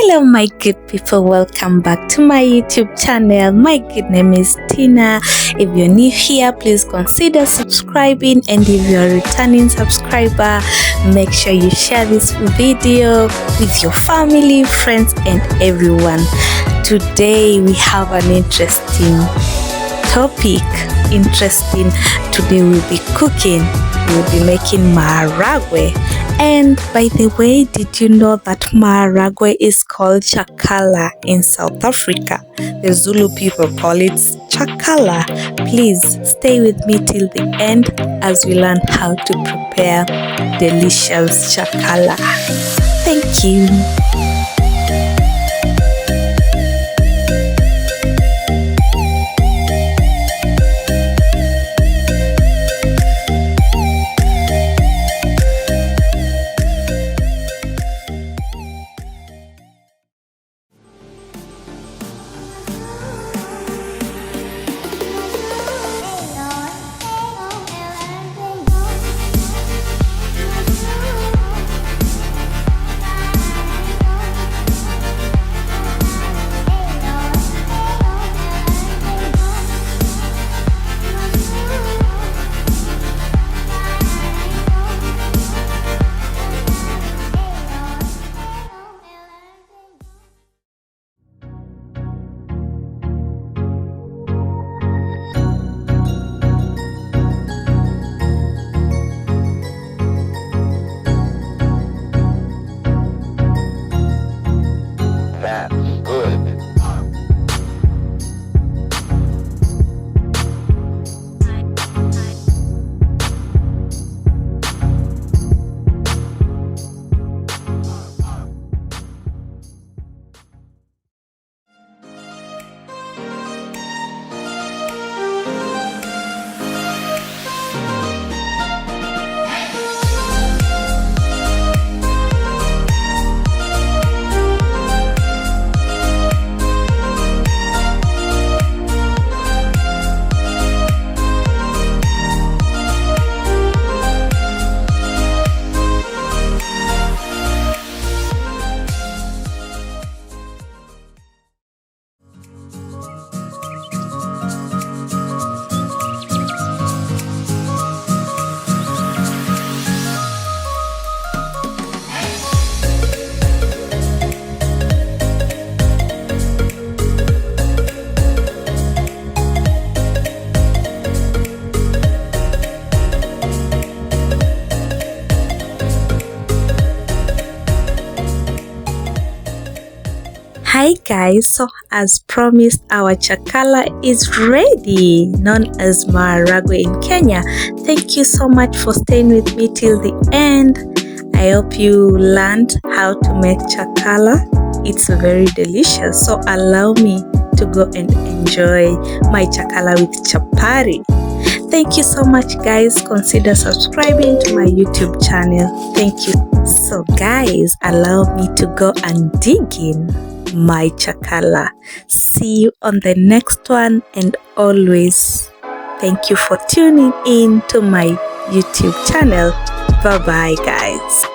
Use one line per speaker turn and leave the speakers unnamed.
Hello my good people, welcome back to my YouTube channel. My good name is Tina. If you're new here, please consider subscribing, and if you're a returning subscriber, make sure you share this video with your family, friends and everyone. Today we have an interesting topic. Today we'll be cooking. We'll be making maharagwe. And by the way, did you know that maharagwe is called chakala in South Africa? The Zulu people call it chakala. Please stay with me till the end as we learn how to prepare delicious chakala. Thank you. Hi guys, so as promised, our chakala is ready, known as maharagwe in Kenya. Thank you so much for staying with me till the end. I hope you learned how to make chakala. It's very delicious, so allow me to go and enjoy my chakala with chapati. Thank you so much guys. Consider subscribing to my YouTube channel. Thank you. So guys, allow me to go and dig in my chakala. See you on the next one, and always thank you for tuning in to my YouTube channel. Bye bye guys.